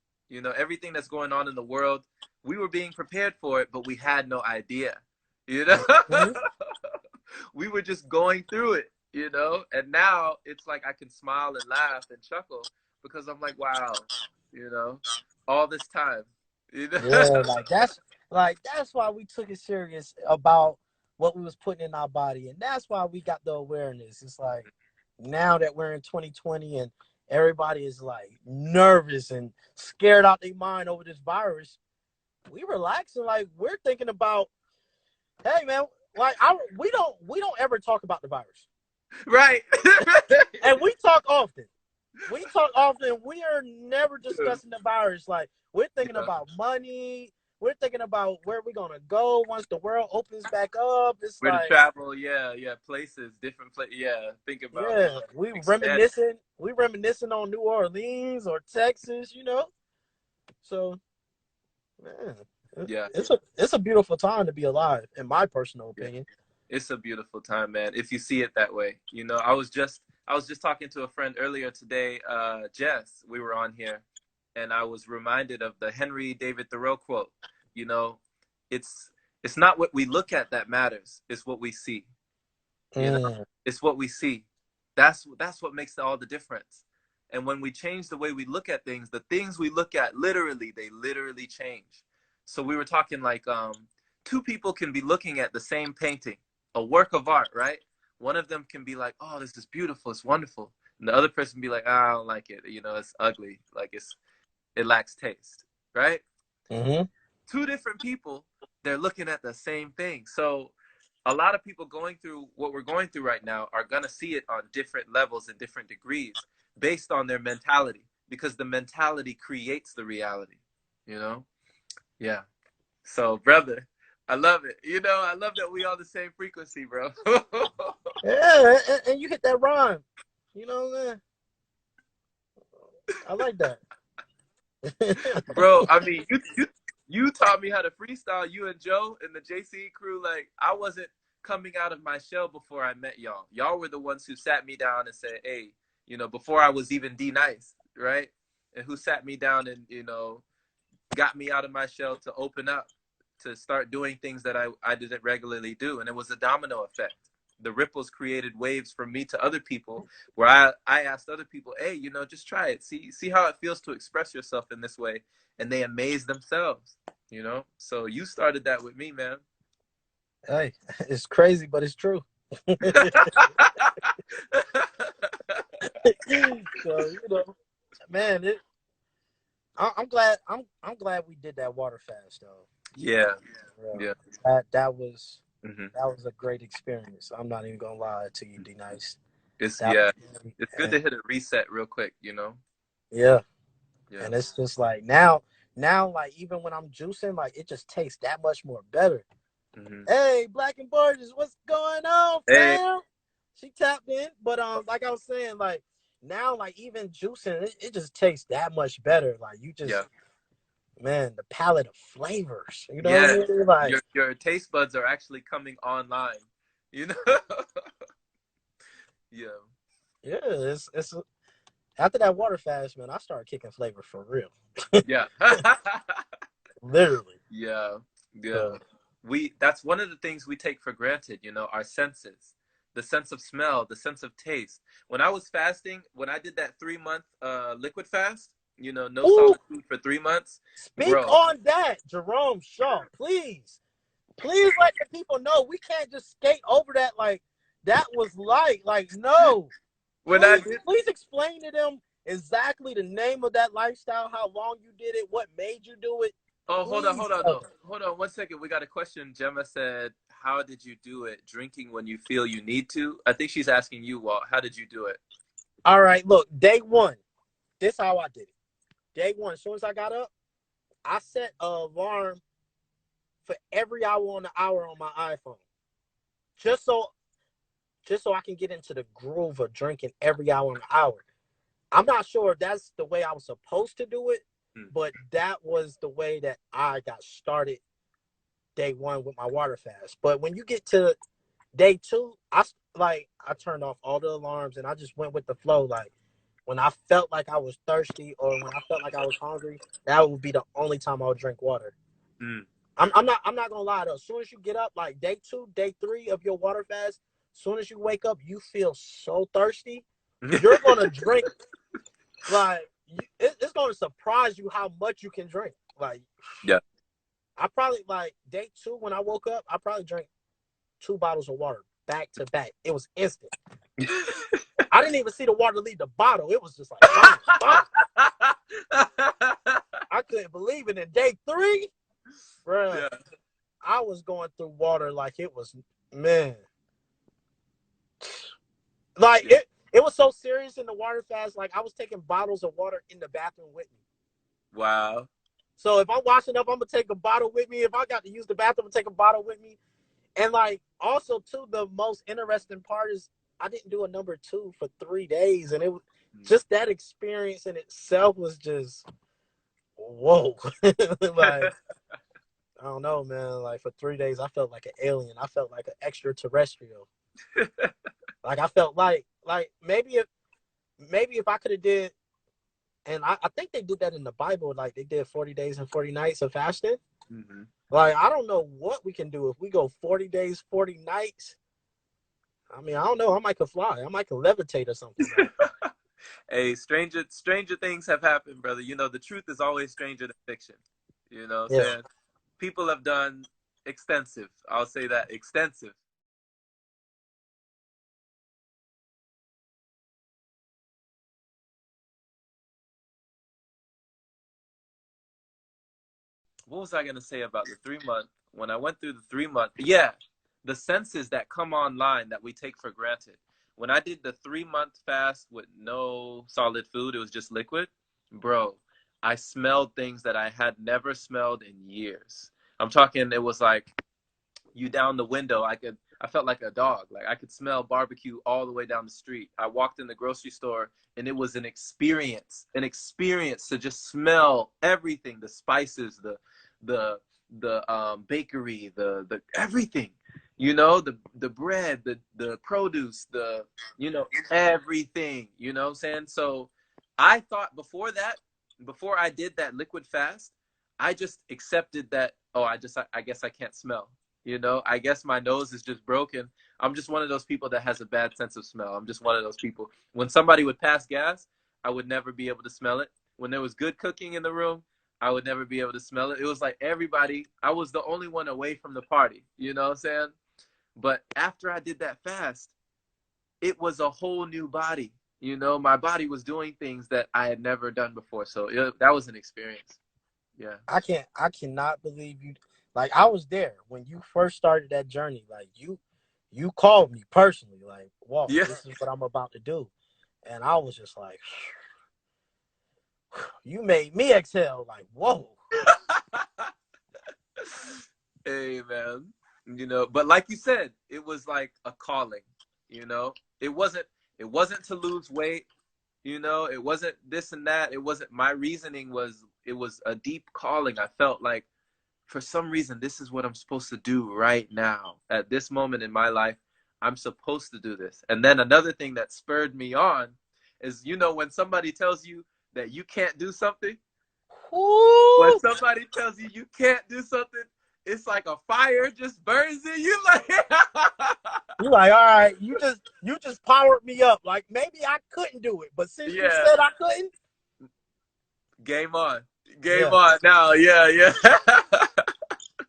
Everything that's going on in the world, we were being prepared for it, but we had no idea. You know, Mm-hmm. we were just going through it. And now it's like I can smile and laugh and chuckle because I'm like, wow, you know, all this time. You know? Yeah, like that's why we took it serious about what we was putting in our body, and that's why we got the awareness. It's like now that we're in 2020 and everybody is like nervous and scared out their mind over this virus, we relax and like we're thinking about, hey man, like we don't ever talk about the virus, Right. and we talk often. We talk often. We are never discussing the virus. Like we're thinking Yeah. about money. We're thinking about where we're gonna go once the world opens back up. It's Where to like, travel? Yeah, yeah. Places, different places. Yeah. Think about yeah, we expand. reminiscing. We reminiscing on New Orleans or Texas. So man, Yeah. it's a beautiful time to be alive, in my personal Yeah. opinion. It's a beautiful time, man. If you see it that way, I was just talking to a friend earlier today, Jess. We were on here, and I was reminded of the Henry David Thoreau quote. You know, it's it's not what we look at that matters; it's what we see. You know, Mm, it's what we see. That's what makes all the difference. And when we change the way we look at things, the things we look at they literally change. So we were talking like two people can be looking at the same painting, a work of art, right? One of them can be like, "Oh, this is beautiful, it's wonderful," and the other person be like, "Ah, I don't like it. It's ugly. Like it lacks taste," right? mm-hmm. Two different people, they're looking at the same thing. So a lot of people going through what we're going through right now are going to see it on different levels and different degrees based on their mentality, because the mentality creates the reality, you know? Yeah. So, brother, I love it. I love that we on the same frequency, bro. Yeah, and you hit that rhyme. You know, man, I like that. Bro, I mean, you taught me how to freestyle, you and Joe and the JC crew. Like, I wasn't coming out of my shell before I met y'all. Y'all were the ones who sat me down and said, "Hey, before I was even D Nice, right?" And who sat me down and got me out of my shell to open up, to start doing things that I didn't regularly do. And it was a domino effect. The ripples created waves from me to other people, where I asked other people, "Hey, just try it. See how it feels to express yourself in this way." And they amazed themselves. So you started that with me, man. Hey, it's crazy, but it's true. So man, I'm glad. I'm glad we did that water fast though. Yeah, Yeah, yeah. that was Hmm. a great experience. I'm not even gonna lie to you, D Nice. It's That was yeah. great. It's good And to hit a reset real quick, you know? yeah, Yeah. and it's just like now like even when I'm juicing, like it just tastes that much more better. Hmm. Hey, Black and Gorgeous, what's going on, Hey, fam? She tapped in, but like I was saying, like now, like even juicing, it just tastes that much better. Like you yeah. just, man, the palette of flavors. You know what I Yeah. mean? Like Your taste buds are actually coming online. You know? Yeah. yeah, it's after that water fast, man, I started kicking flavor for real, Yeah. literally. Yeah. Yeah. So, That's one of the things we take for granted, you know, our senses. The sense of smell, the sense of taste. When I was fasting, when I did that 3 month liquid fast, you know, no ooh, solid food for 3 months, speak bro. on that, Jerome Shaw, please. Please let the people know we can't just skate over that like that was like no. When I did Please explain to them exactly the name of that lifestyle, how long you did it, what made you do it. Oh, Please hold on, tell no. them. Hold on 1 second. We got a question. Gemma said, how did you do it? Drinking when you feel you need to? I think she's asking you, Walt, how did you do it? All right, look, day one. This how I did it. Day one, as soon as I got up, I set an alarm for every hour on the hour on my iPhone. Just so I can get into the groove of drinking every hour on the hour. I'm not sure if that's the way I was supposed to do it, Hmm. but that was the way that I got started day one with my water fast. But when you get to day two, I turned off all the alarms and I just went with the flow. Like when I felt like I was thirsty or when I felt like I was hungry, that would be the only time I would drink water. Hmm. I'm not gonna lie though. As soon as you get up, like day two, day three of your water fast, as soon as you wake up, you feel so thirsty. You're gonna drink like it's gonna surprise you how much you can drink. Like Yeah. I probably like day two when I woke up, I probably drank 2 bottles of water back to back. It was instant. I didn't even see the water leave the bottle. It was just like boom, boom. I couldn't believe it. In day three, bruh, Yeah. I was going through water like it was man. Like Yeah. it was so serious in the water fast. Like I was taking bottles of water in the bathroom with me. Wow. So if I'm washing up, I'm gonna take a bottle with me. If I got to use the bathroom, I'm gonna take a bottle with me. And like also too, the most interesting part is I didn't do a number two for 3 days, and it was just that experience in itself was just whoa. Like I don't know, man. Like for 3 days, I felt like an alien. I felt like an extraterrestrial. Like I felt like maybe if I could have did, and I think they did that in the Bible. Like they did 40 days and 40 nights of fasting. Hmm. Like I don't know what we can do if we go 40 days, 40 nights. I mean, I don't know. I might could fly. I might could levitate or something. Like, Hey, stranger things have happened, brother. You know, the truth is always stranger than fiction. You know what I'm yeah. saying? People have done extensive, I'll say that, extensive. What was I going to say about the 3 month? When I went through the 3 month, yeah, the senses that come online that we take for granted. When I did the 3 month fast with no solid food, it was just liquid, bro. I smelled things that I had never smelled in years. I'm talking, it was like you down the window. I felt like a dog. Like I could smell barbecue all the way down the street. I walked in the grocery store and it was an experience to just smell everything, the spices, the bakery, the everything. You know, the bread, the produce, the everything, you know what I'm saying? So I thought before I did that liquid fast, I just accepted that, oh, I guess I can't smell. You know, I guess my nose is just broken. I'm just one of those people that has a bad sense of smell. I'm just one of those people. When somebody would pass gas, I would never be able to smell it. When there was good cooking in the room, I would never be able to smell it. It was like everybody, I was the only one away from the party. You know what I'm saying? But after I did that fast, it was a whole new body. You know, my body was doing things that I had never done before. So that was an experience. Yeah. I cannot believe you. Like I was there when you first started that journey. Like you called me personally. Like Walt, Yeah. this is what I'm about to do, and I was just like, you made me exhale. Like whoa. Hey, man. You know, but like you said, it was like a calling. You know, it wasn't. It wasn't to lose weight. You know, it wasn't this and that. It wasn't. My reasoning was. It was a deep calling. I felt like for some reason this is what I'm supposed to do right now at this moment in my life. I'm supposed to do this. And then another thing that spurred me on is, you know, when somebody tells you that you can't do something, when Woo! somebody tells you you can't do something, it's like a fire just burns in you. Like, You like, all right, you just powered me up. Like maybe I couldn't do it, but since you yeah, said I couldn't, game on, game yeah. on now. Yeah, yeah.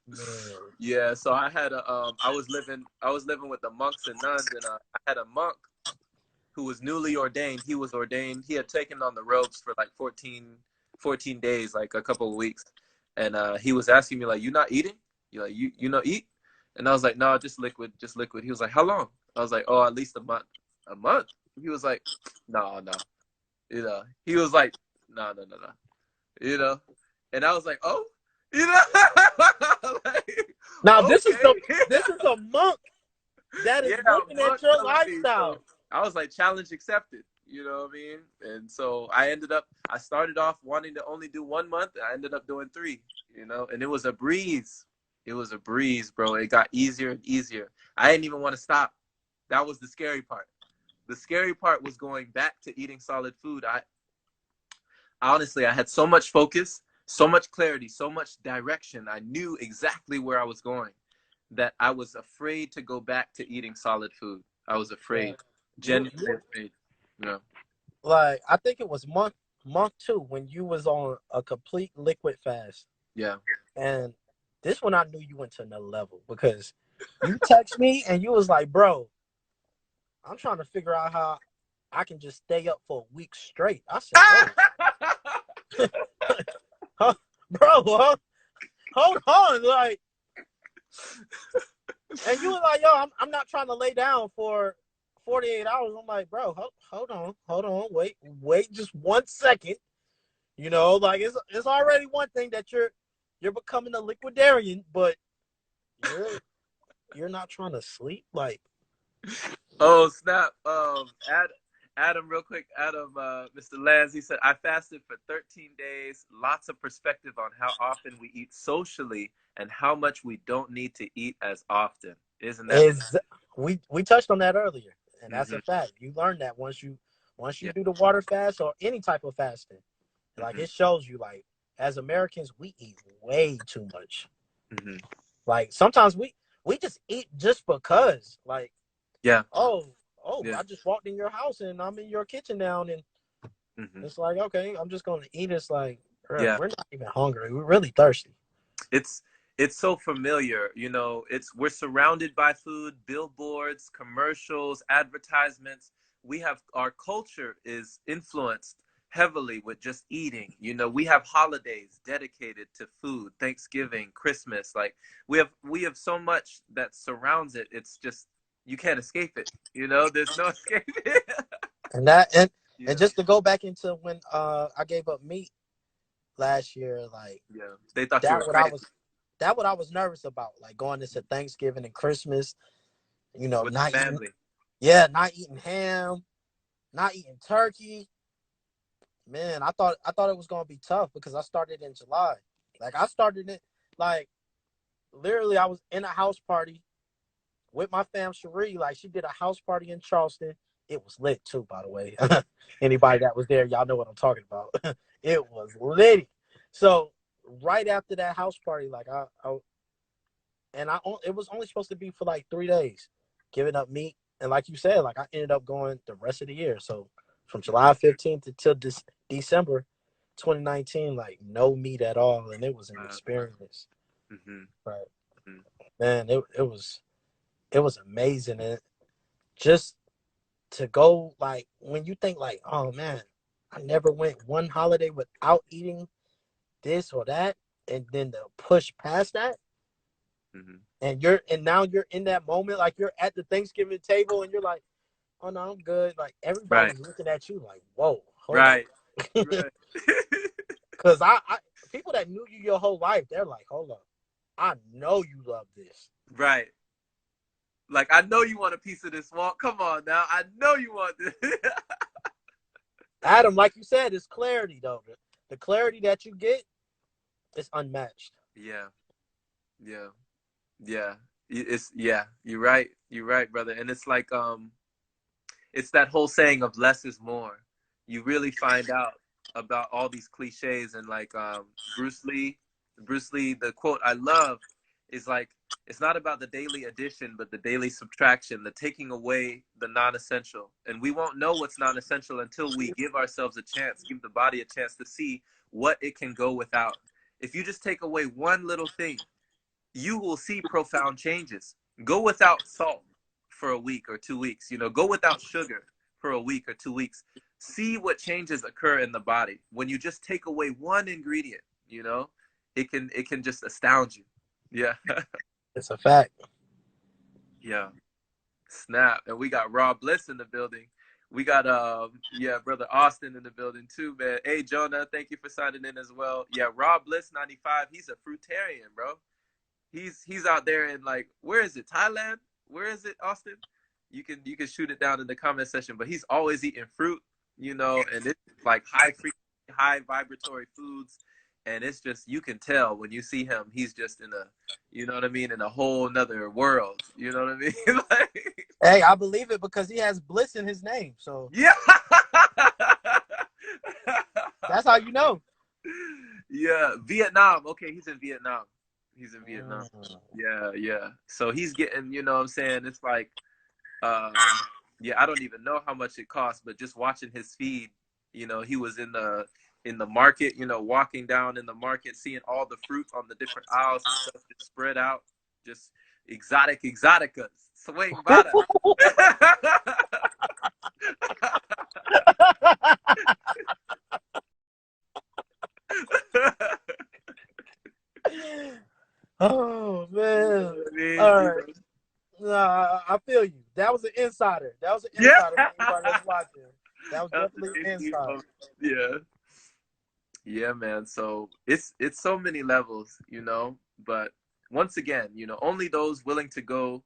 Man. Yeah, so I had a I was living with the monks and nuns, and I had a monk who was newly ordained. He was ordained. He had taken on the robes for like 14 days, like a couple of weeks. And he was asking me like, "You not eating? You like you not eat?" And I was like, "No, just liquid, just liquid." He was like, "How long?" I was like, "Oh, at least a month." A month? He was like, "No, no." You know, he was like, "No, no, no, no." You know, and I was like, "Oh." You know, like, Now okay. this is a monk that is Yeah, looking at monk your telling me. So lifestyle. I was like, challenge accepted. You know what I mean? And so I started off wanting to only do 1 month. I ended up doing 3, you know, and it was a breeze. It was a breeze, bro. It got easier and easier. I didn't even want to stop. That was the scary part. The scary part was going back to eating solid food. Honestly, I had so much focus, so much clarity, so much direction. I knew exactly where I was going that I was afraid to go back to eating solid food. I was Yeah. afraid, genuinely You afraid. Yeah. like I think it was month 2 when you was on a complete liquid fast. Yeah. And this one I knew you went to another level because you text me and you was like, bro, I'm trying to figure out how I can just stay up for a week straight. I said, whoa, huh, bro, huh? Hold on. Like, and you were like, yo, I'm not trying to lay down for 48 hours. I'm like, bro, hold on, wait just 1 second. You know, like it's already one thing that you're becoming a liquidarian, but you're you're not trying to sleep. Like, Oh snap! Adam, real quick. Adam, Mr. Lanz, he said I fasted for 13 days. Lots of perspective on how often we eat socially and how much we don't need to eat as often. Isn't that? is we touched on that earlier, and that's Mm-hmm. a fact. You learn that once you Yeah. do the water fast or any type of fasting, like Mm-hmm. it shows you like as Americans we eat way too much. Mm-hmm. Like sometimes we just eat just because like Yeah. oh Yeah. I just walked in your house and I'm in your kitchen now and Mm-hmm. it's like okay I'm just gonna eat. It's like Yeah. we're not even hungry. We're really thirsty. it's it's so familiar, you know. It's We're surrounded by food, billboards, commercials, advertisements. We have Our culture is influenced heavily with just eating. You know, we have holidays dedicated to food, Thanksgiving, Christmas. Like we have so much that surrounds it. It's just you can't escape it. You know, there's no escape it. And that and Yeah, just to go back into when I gave up meat last year, like yeah. They thought you that were what I crazy was that what I was nervous about, like going into Thanksgiving and Christmas, you know, with not the eating, family. yeah, not eating ham, not eating turkey. Man, I thought it was gonna be tough because I started in July. Like I started it like literally I was in a house party with my fam Cherie. Like she did a house party in Charleston. It was lit too, by the way. Anybody that was there, y'all know what I'm talking about. It was lit. So right after that house party, like it was only supposed to be for like 3 days, giving up meat. And like you said, like I ended up going the rest of the year. So from July 15th until December 2019, like no meat at all, and it was an Uh, experience. mhm, But mhm. man, it was amazing, and just to go like when you think like, oh man, I never went one holiday without eating this or that, and then to push past that, Mm-hmm. and now you're in that moment, like you're at the Thanksgiving table, and you're like, oh no, I'm good. Like Right. everybody's looking at you like, whoa, hold up, Right. Right. because I people that knew you your whole life, they're like, hold up, I know you love this. Right. Like, I know you want a piece of this, Walt. Come on now. I know you want this. Adam, like you said, it's clarity though. The clarity that you get is unmatched. Yeah. Yeah. Yeah. It's yeah, you're right. You're right, brother. And it's like it's that whole saying of less is more. You really find out about all these cliches and like Bruce Lee, the quote I love is like it's not about the daily addition, but the daily subtraction, the taking away the non-essential. And we won't know what's non-essential until we give ourselves a chance, give the body a chance to see what it can go without. If you just take away one little thing, you will see profound changes. Go without salt for a week or 2 weeks, go without sugar for a week or 2 weeks. See what changes occur in the body. When you just take away one ingredient, it can just astound you. Yeah. It's a fact. Yeah. Snap. And we got Raw Bliss in the building. We got yeah, brother Austin in the building too, man. Hey Jonah, thank you for signing in as well. Yeah, Raw Bliss 95, he's a fruitarian, bro. He's out there in like, where is it? Thailand? Where is it, Austin? You can shoot it down in the comment section. But he's always eating fruit, and it's like high frequency, high vibratory foods. And it's just, you can tell when you see him, he's just in a, you know what I mean, in a whole nother world. You know what I mean? Like, Hey, I believe it because he has bliss in his name. So yeah. that's how you know. Yeah, Vietnam. Okay, he's in Vietnam. He's in Vietnam. Mm. Yeah, yeah. So he's getting, what I'm saying? It's like, um, yeah, I don't even know how much it costs, but just watching his feed, he was in the market, walking down in the market, seeing all the fruit on the different aisles and stuff just spread out, just exoticas, swing by that. Oh You know man! what I mean? All right, nah, I feel you. That was an insider. That was an Yeah. insider for anybody that's watching. That was That's definitely an amazing. insider. Yeah. Yeah, man. So it's so many levels, but once again, only those willing to go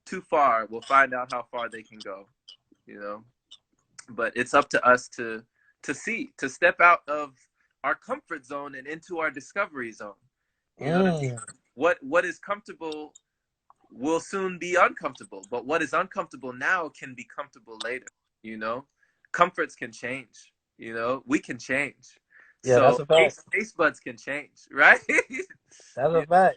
too far will find out how far they can go, you know. But it's up to us to step out of our comfort zone and into our discovery zone. You know what I mean? Mm. What is comfortable will soon be uncomfortable, but what is uncomfortable now can be comfortable later, you know? Comforts can change, we can change. Yeah, So that's a fact. taste buds can change, right? That's Yeah, a fact. But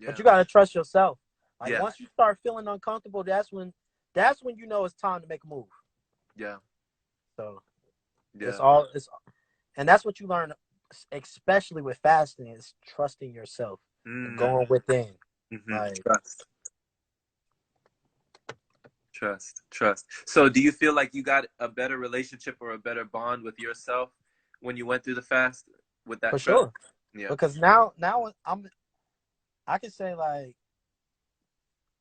yeah, you gotta trust yourself. Like yeah, once you start feeling uncomfortable, that's when you know it's time to make a move. yeah, So it's yeah. all it's and that's what you learn, especially with fasting, is trusting yourself and Mm, going within. hmm. Like Trust, trust, trust. So do you feel like you got a better relationship or a better bond with yourself when you went through the fast with that for trust? sure. Yeah. Because now I can say like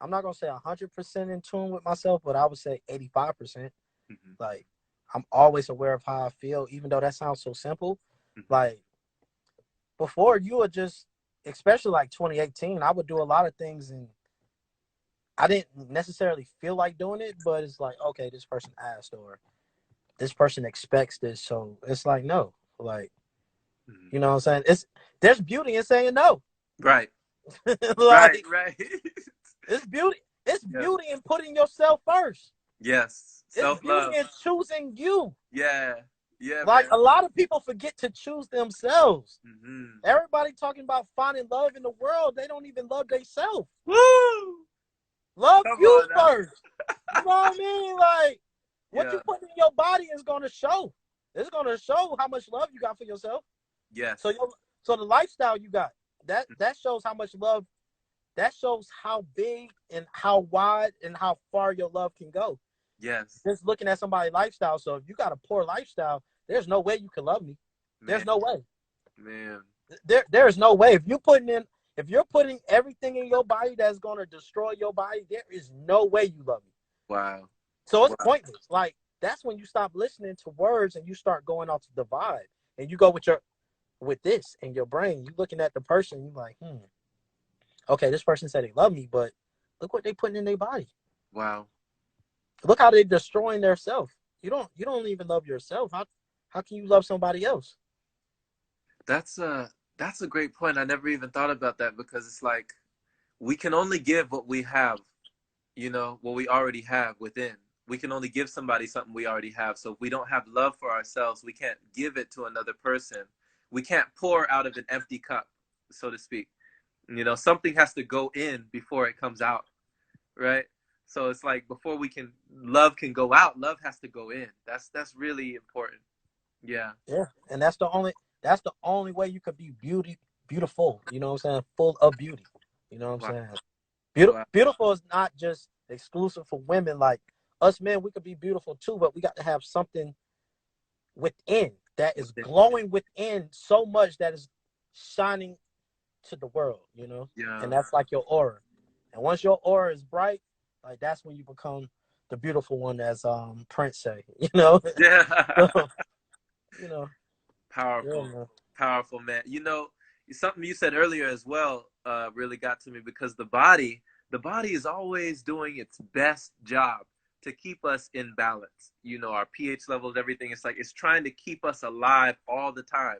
I'm not gonna say 100% in tune with myself, but I would say 85%. Hmm. Like I'm always aware of how I feel, even though that sounds so simple. Hmm. Like before, you would just, especially like 2018, I would do a lot of things and I didn't necessarily feel like doing it, but it's like, okay, this person asked or this person expects this, so it's like no, like Hmm. you know what I'm saying? There's beauty in saying no. Right, right, Like right. it's beauty. It's Yeah. beauty in putting yourself first. Yes. It's Self beauty love. in choosing you. Yeah. Yeah, Like man. a lot of people forget to choose themselves. Hmm. Everybody talking about finding love in the world, they don't even love themselves. Woo! Love Come you on now. first. You know what I mean? Like what you Yeah. put in your body is gonna show. It's gonna show how much love you got for yourself. So Yes. your so the lifestyle you got, that shows how much love, that shows how big and how wide and how far your love can go. Yes, Just looking at somebody's lifestyle. So if you got a poor lifestyle, there's no way you can love me. There's man, no way. man. There's no way. If you're putting everything in your body that's gonna destroy your body, there is no way you love me. Wow, So it's wow, pointless. Like that's when you stop listening to words and you start going off the vibe. And you go with this in your brain. You looking at the person, you like, okay, this person said they love me, but look what they putting in their body. wow. Look how they destroying their self. You don't even love yourself. How can you love somebody else? That's a great point. I never even thought about that because it's like we can only give what we have, what we already have within. We can only give somebody something we already have. So if we don't have love for ourselves, we can't give it to another person. We can't pour out of an empty cup, so to speak. Something has to go in before it comes out, right? So it's like before love can go out, love has to go in. That's really important. Yeah. Yeah, and that's the only way you could be beautiful. You know what I'm saying? Full of beauty. You know what I'm Wow. saying? Wow. Beautiful is not just exclusive for women. Like us men, we could be beautiful too, but we got to have something within that is glowing within so much that is shining to the world. Yeah. And that's like your aura. And once your aura is bright, like that's when you become the beautiful one, as Prince say. Yeah. So, you know, yeah, Powerful, man. powerful, man. Something you said earlier as well really got to me because the body is always doing its best job to keep us in balance. Our pH levels, everything. It's like it's trying to keep us alive all the time,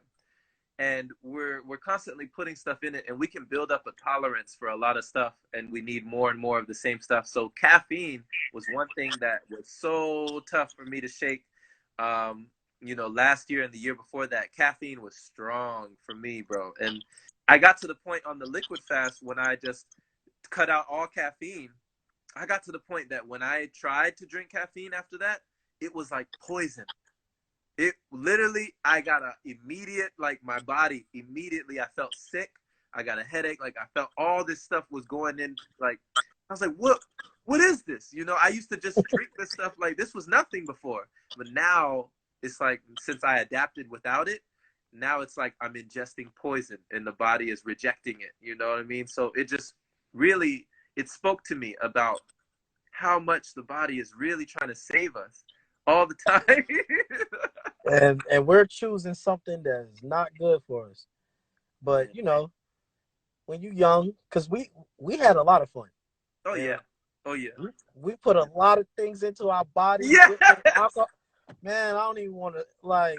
and we're constantly putting stuff in it, and we can build up a tolerance for a lot of stuff, and we need more and more of the same stuff. So caffeine was one thing that was so tough for me to shake. Last year and the year before that, caffeine was strong for me, bro. And I got to the point on the liquid fast when I just cut out all caffeine. I got to the point that when I tried to drink caffeine after that, it was like poison. It literally, I got a immediate, like my body immediately, I felt sick. I got a headache. Like I felt all this stuff was going in. Like I was like, what is this? I used to just drink this stuff like this was nothing before. But now it's like, since I adapted without it, now it's like I'm ingesting poison and the body is rejecting it. You know what I mean? So it just really, it spoke to me about how much the body is really trying to save us all the time. And we're choosing something that is not good for us. But Man. when you're young, because we had a lot of fun, Oh and yeah. Oh yeah. we put a lot of things into our body, Yes. good things, alcohol. Man, I don't even want to like.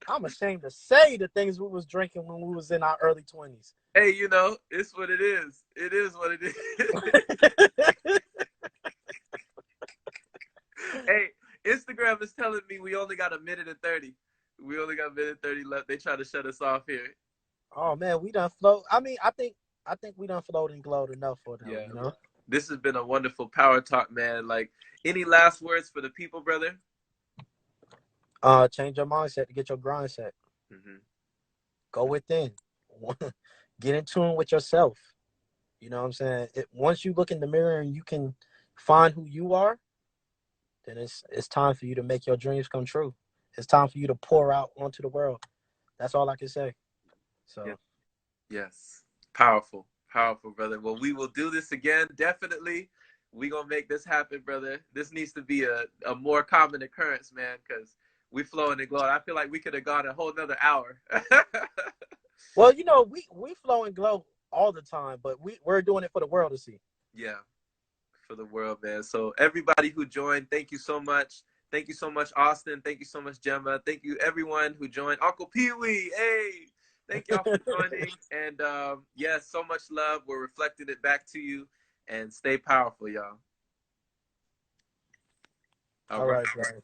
I'm ashamed to say the things we was drinking when we was in our early 20s. Hey, it's what it is. It is what it is. Hey, Instagram is telling me we only got a minute and 30. We only got a minute and 30 left. They try to shut us off here. Oh man, we done float. I mean, I think we done floated and glowed enough for them. Yeah. This has been a wonderful power talk, man. Like, any last words for the people, brother? Change your mindset to get your grind set. Hmm. Go within. Get in tune with yourself. You know what I'm saying? Once you look in the mirror and you can find who you are, then it's time for you to make your dreams come true. It's time for you to pour out onto the world. That's all I can say. Yeah. So, Yes. Powerful. Powerful, brother. Well, we will do this again. Definitely. We gonna make this happen, brother. This needs to be a more common occurrence, man, because we flowing and glowing. I feel like we could have gone a whole nother hour. well, we flow and glow all the time, but we're doing it for the world to see. Yeah, for the world, man. So everybody who joined, thank you so much. Thank you so much, Austin. Thank you so much, Gemma. Thank you, everyone who joined. Uncle Pee Wee, hey, thank y'all for joining. And yes, so much love. We're reflecting it back to you. And stay powerful, y'all. All All right. right, guys.